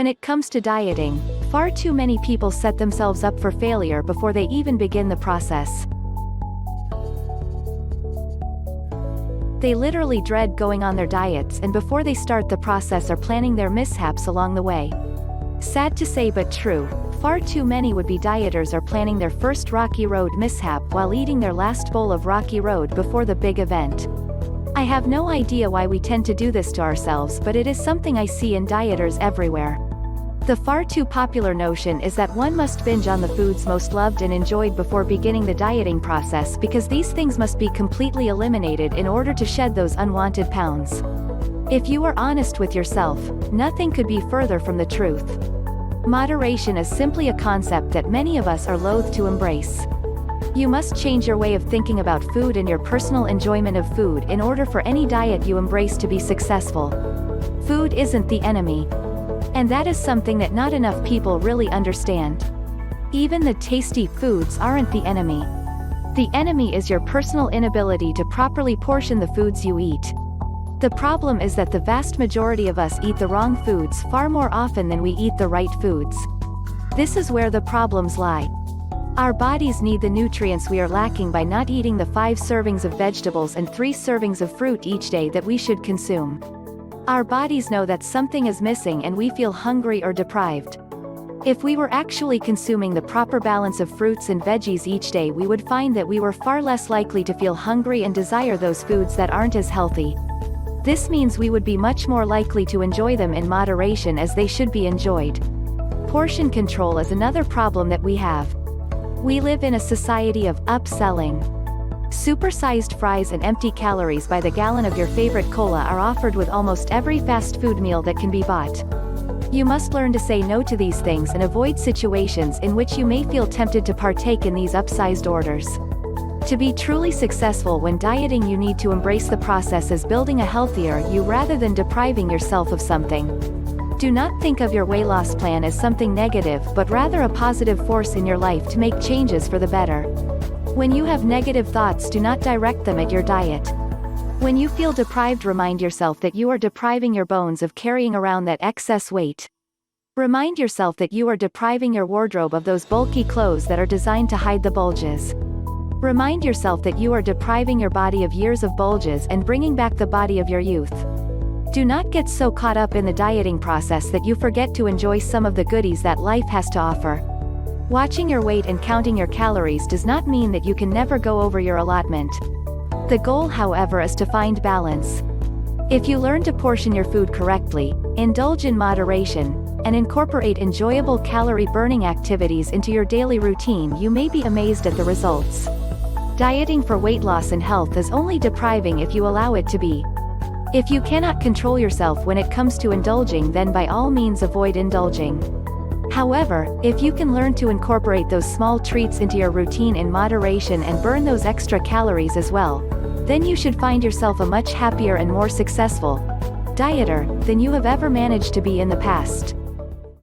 When it comes to dieting, far too many people set themselves up for failure before they even begin the process. They literally dread going on their diets, and before they start the process are planning their mishaps along the way. Sad to say but true, far too many would-be dieters are planning their first rocky road mishap while eating their last bowl of rocky road before the big event. I have no idea why we tend to do this to ourselves, but it is something I see in dieters everywhere. The far too popular notion is that one must binge on the foods most loved and enjoyed before beginning the dieting process because these things must be completely eliminated in order to shed those unwanted pounds. If you are honest with yourself, nothing could be further from the truth. Moderation is simply a concept that many of us are loath to embrace. You must change your way of thinking about food and your personal enjoyment of food in order for any diet you embrace to be successful. Food isn't the enemy. And that is something that not enough people really understand. Even the tasty foods aren't the enemy. The enemy is your personal inability to properly portion the foods you eat. The problem is that the vast majority of us eat the wrong foods far more often than we eat the right foods. This is where the problems lie. Our bodies need the nutrients we are lacking by not eating the 5 servings of vegetables and 3 servings of fruit each day that we should consume. Our bodies know that something is missing and we feel hungry or deprived. If we were actually consuming the proper balance of fruits and veggies each day, we would find that we were far less likely to feel hungry and desire those foods that aren't as healthy. This means we would be much more likely to enjoy them in moderation as they should be enjoyed. Portion control is another problem that we have. We live in a society of upselling. Supersized fries and empty calories by the gallon of your favorite cola are offered with almost every fast food meal that can be bought. You must learn to say no to these things and avoid situations in which you may feel tempted to partake in these upsized orders. To be truly successful when dieting, you need to embrace the process as building a healthier you rather than depriving yourself of something. Do not think of your weight loss plan as something negative, but rather a positive force in your life to make changes for the better. When you have negative thoughts, do not direct them at your diet. When you feel deprived, remind yourself that you are depriving your bones of carrying around that excess weight. Remind yourself that you are depriving your wardrobe of those bulky clothes that are designed to hide the bulges. Remind yourself that you are depriving your body of years of bulges and bringing back the body of your youth. Do not get so caught up in the dieting process that you forget to enjoy some of the goodies that life has to offer. Watching your weight and counting your calories does not mean that you can never go over your allotment. The goal, however, is to find balance. If you learn to portion your food correctly, indulge in moderation, and incorporate enjoyable calorie-burning activities into your daily routine, you may be amazed at the results. Dieting for weight loss and health is only depriving if you allow it to be. If you cannot control yourself when it comes to indulging, then by all means avoid indulging. However, if you can learn to incorporate those small treats into your routine in moderation and burn those extra calories as well, then you should find yourself a much happier and more successful dieter than you have ever managed to be in the past.